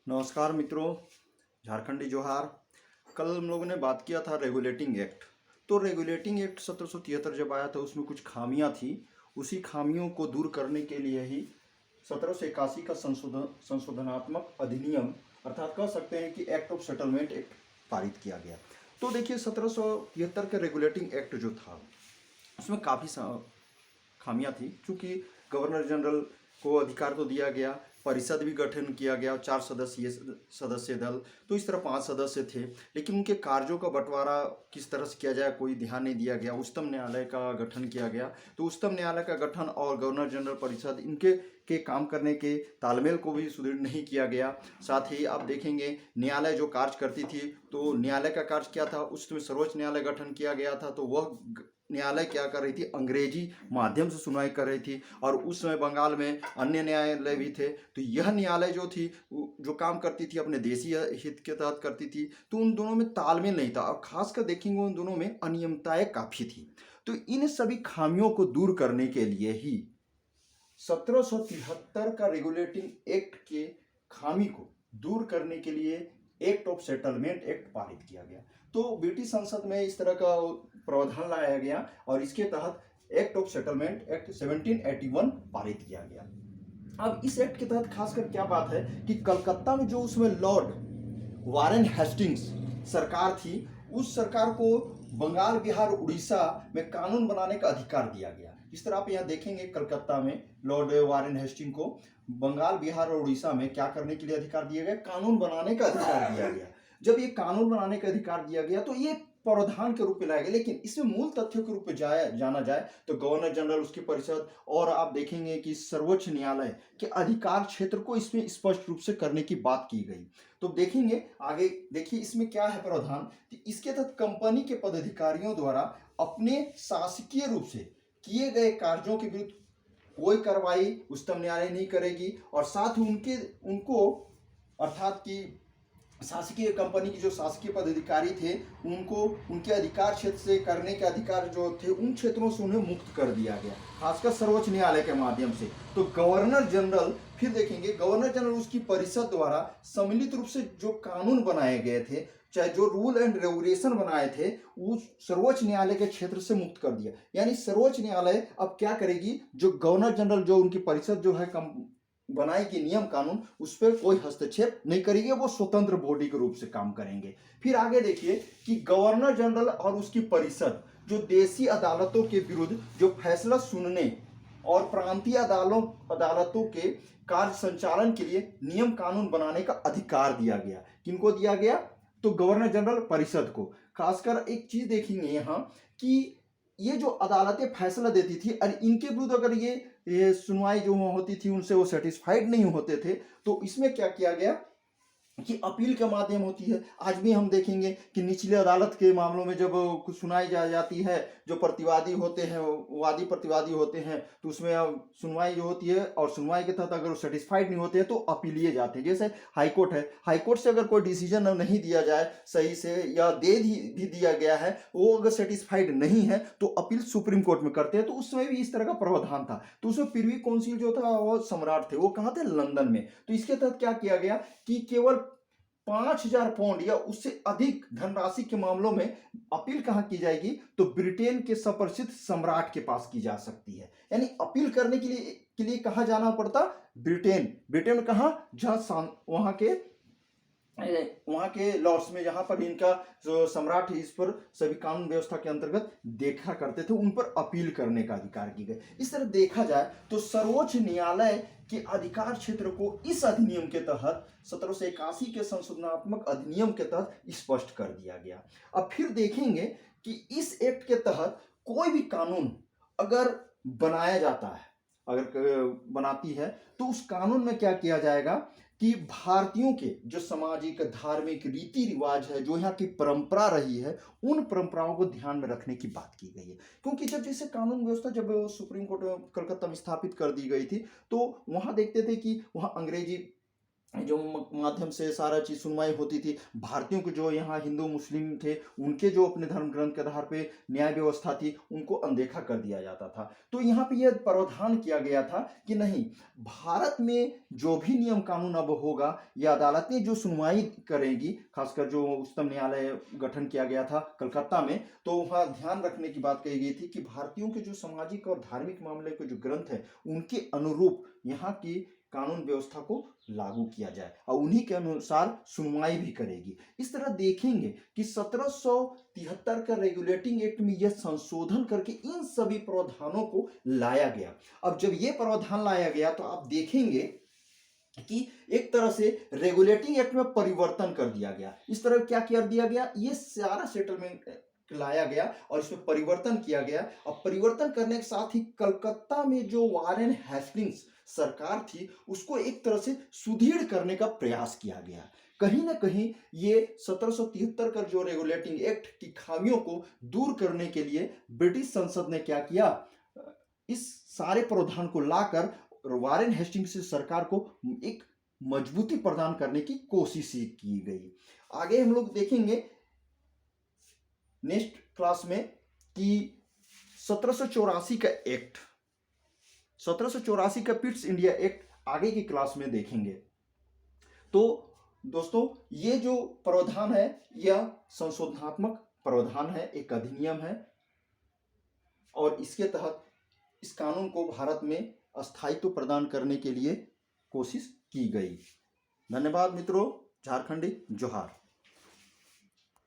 नमस्कार मित्रों, झारखंडी जोहार। कल हम लोगों ने बात किया था रेगुलेटिंग एक्ट। तो रेगुलेटिंग एक्ट 1773 जब आया था उसमें कुछ खामियां थी। उसी खामियों को दूर करने के लिए ही 1781 का संशोधनात्मक अधिनियम अर्थात कह सकते हैं कि एक्ट ऑफ सेटलमेंट एक्ट पारित किया गया। तो देखिए 1773 का रेगुलेटिंग एक्ट जो था उसमें काफ़ी खामियां थी, क्योंकि गवर्नर जनरल को अधिकार तो दिया गया, परिषद भी गठन किया गया, 4 सदस्य दल, तो इस तरह 5 सदस्य थे, लेकिन उनके कार्यों का बंटवारा किस तरह से किया जाए कोई ध्यान नहीं दिया गया। उच्चतम न्यायालय का गठन किया गया, तो उच्चतम न्यायालय का गठन और गवर्नर जनरल परिषद इनके काम करने के तालमेल को भी सुदृढ़ नहीं किया गया। साथ ही आप देखेंगे न्यायालय जो कार्य करती थी, तो न्यायालय का कार्य क्या था, उसमें सर्वोच्च न्यायालय गठन किया गया था, तो वह न्यायालय क्या कर रही थी, अंग्रेजी माध्यम से सुनवाई कर रही थी। और उस समय बंगाल में अन्य न्यायालय भी थे, तो यह न्यायालय जो थी जो काम करती थी अपने देशीय हित के तहत करती थी, तो उन दोनों में तालमेल नहीं था और खासकर देखेंगे उन दोनों में अनियमितताएं काफी थी। तो इन सभी खामियों को दूर करने के लिए ही 1773 का रेगुलेटिंग एक्ट के खामी को दूर करने के लिए एक्ट ऑफ सेटलमेंट एक्ट पारित किया गया। तो ब्रिटिश संसद में इस तरह का प्रावधान लाया गया और इसके तहत एक्ट ऑफ सेटलमेंट एक्ट 1781 पारित किया गया। अब इस एक्ट के तहत खासकर क्या बात है कि कलकत्ता में जो उसमें लॉर्ड वारेन हेस्टिंग्स सरकार थी, उस सरकार को बंगाल, बिहार, उड़ीसा में कानून बनाने का अधिकार दिया गया। इस तरह आप यहाँ देखेंगे कलकत्ता में लॉर्ड वारेन हेस्टिंग को बंगाल, बिहार और उड़ीसा में क्या करने के लिए अधिकार दिया गया, कानून बनाने का अधिकार दिया गया। जब ये कानून बनाने का अधिकार दिया गया तो ये प्रावधान के रूप में लाया गया, लेकिन इसमें मूल तथ्यों के रूप में जाना जाए तो गवर्नर जनरल, उसकी परिषद और आप देखेंगे कि सर्वोच्च न्यायालय के अधिकार क्षेत्र को इसमें स्पष्ट रूप से करने की बात की गई। तो देखेंगे आगे, देखिए इसमें क्या है प्रावधान कि इसके तहत कंपनी के पदाधिकारियों द्वारा अपने शासकीय रूप से किए गए कार्यों के विरुद्ध कोई कार्रवाई उच्चतम न्यायालय नहीं करेगी, और साथ ही उनको अर्थात कि शासकीय कंपनी के जो शासकीय पदाधिकारी थे उनको उनके अधिकार क्षेत्र से करने के अधिकार जो थे उन क्षेत्रों से उन्हें मुक्त कर दिया गया, खासकर सर्वोच्च न्यायालय के माध्यम से। तो गवर्नर जनरल, फिर देखेंगे गवर्नर जनरल उसकी परिषद द्वारा सम्मिलित रूप से जो कानून बनाए गए थे, चाहे जो रूल एंड रेगुलेशन बनाए थे, उस सर्वोच्च न्यायालय के क्षेत्र से मुक्त कर दिया। यानी सर्वोच्च न्यायालय अब क्या करेगी, जो गवर्नर जनरल जो उनकी परिषद जो है बनाएगी नियम कानून, उस पर कोई हस्तक्षेप नहीं करेंगे, वो स्वतंत्र बॉडी के रूप से काम करेंगे। फिर आगे देखिए कि गवर्नर जनरल और उसकी परिषद जो देशी अदालतों के विरुद्ध जो फैसला सुनने और प्रांतीय अदालतों के कार्य संचालन के लिए नियम कानून बनाने का अधिकार दिया गया। किनको दिया गया, तो गवर्नर जनरल परिषद को। खासकर एक चीज देखेंगे यहाँ कि ये जो अदालतें फैसला देती थी और इनके विरुद्ध अगर ये सुनवाई जो होती थी उनसे वो सेटिस्फाइड नहीं होते थे, तो इसमें क्या किया गया कि अपील के माध्यम होती है। आज भी हम देखेंगे कि निचले अदालत के मामलों में जब कुछ सुनाई जाती है, जो प्रतिवादी होते हैं, वादी प्रतिवादी होते हैं, तो उसमें सुनवाई जो होती है और सुनवाई के तहत अगर वो सेटिस्फाइड नहीं होते हैं तो अपील लिए जाते हैं। जैसे हाईकोर्ट है, हाईकोर्ट से अगर कोई डिसीजन नहीं दिया जाए सही से या दे भी दिया गया है, वो अगर सेटिस्फाइड नहीं है तो अपील सुप्रीम कोर्ट में करते हैं। तो उस समय भी इस तरह का प्रावधान था। तो उसमें प्रिवी काउंसिल जो था वो सम्राट थे, वो कहाँ थे, लंदन में। तो इसके तहत क्या किया गया कि केवल 5,000 पाउंड या उससे अधिक धनराशि के मामलों में अपील कहां की जाएगी, तो ब्रिटेन के सुप्रसिद्ध सम्राट के पास की जा सकती है। यानी अपील करने के लिए कहां जाना पड़ता, ब्रिटेन में कहां, जहां वहां के लॉर्ड्स में, जहां पर इनका जो सम्राट है इस पर सभी कानून व्यवस्था के अंतर्गत देखा करते थे, उन पर अपील करने का अधिकार की गई। इस तरह देखा जाए तो सर्वोच्च न्यायालय के अधिकार क्षेत्र को इस अधिनियम के तहत 1781 के संशोधनात्मक अधिनियम के तहत स्पष्ट कर दिया गया। अब फिर देखेंगे कि इस एक्ट के तहत कोई भी कानून अगर बनाया जाता है, अगर बनाती है, तो उस कानून में क्या किया जाएगा कि भारतीयों के जो सामाजिक, धार्मिक रीति रिवाज है, जो यहाँ की परंपरा रही है, उन परंपराओं को ध्यान में रखने की बात की गई है। क्योंकि जब जैसे कानून व्यवस्था जब सुप्रीम कोर्ट कलकत्ता में स्थापित कर दी गई थी, तो वहां देखते थे कि वहां अंग्रेजी जो माध्यम से सारा चीज सुनवाई होती थी। भारतीयों को जो यहाँ हिंदू मुस्लिम थे उनके जो अपने धर्म ग्रंथ के आधार पे न्याय व्यवस्था थी उनको अनदेखा कर दिया जाता था। तो यहाँ पे यह प्रावधान किया गया था कि नहीं, भारत में जो भी नियम कानून अब होगा या अदालतें जो सुनवाई करेंगी, खासकर जो उच्चतम न्यायालय गठन किया गया था कलकत्ता में, तो वहाँ ध्यान रखने की बात कही गई थी कि भारतीयों के जो सामाजिक और धार्मिक मामले के जो ग्रंथ है उनके अनुरूप यहाँ की कानून व्यवस्था को लागू किया जाए और उन्हीं के अनुसार सुनवाई भी करेगी। इस तरह देखेंगे कि 1773 का रेगुलेटिंग एक्ट में यह संशोधन करके इन सभी प्रावधानों को लाया गया। अब जब यह प्रावधान लाया गया तो आप देखेंगे कि एक तरह से रेगुलेटिंग एक्ट में परिवर्तन कर दिया गया। इस तरह क्या कर दिया गया, ये सारा सेटलमेंट लाया गया और इसमें परिवर्तन किया गया। और परिवर्तन करने के साथ ही कलकत्ता में जो वारेन हेस्टिंग्स सरकार थी उसको एक तरह से सुदृढ़ करने का प्रयास किया गया। कहीं ना कहीं ये 1773 का जो रेगुलेटिंग एक्ट की खामियों को दूर करने के लिए ब्रिटिश संसद ने क्या किया, इस सारे प्रावधान को लाकर वारेन हेस्टिंग्स सरकार को एक मजबूती प्रदान करने की कोशिश की गई। आगे हम लोग देखेंगे नेक्स्ट क्लास में कि 1784 का एक्ट, 1784 का पिट्स इंडिया एक्ट आगे की क्लास में देखेंगे। तो दोस्तों ये जो प्रावधान है यह संशोधनात्मक प्रावधान है, एक अधिनियम है और इसके तहत इस कानून को भारत में स्थायित्व प्रदान करने के लिए कोशिश की गई। धन्यवाद मित्रों। झारखंडी जोहार।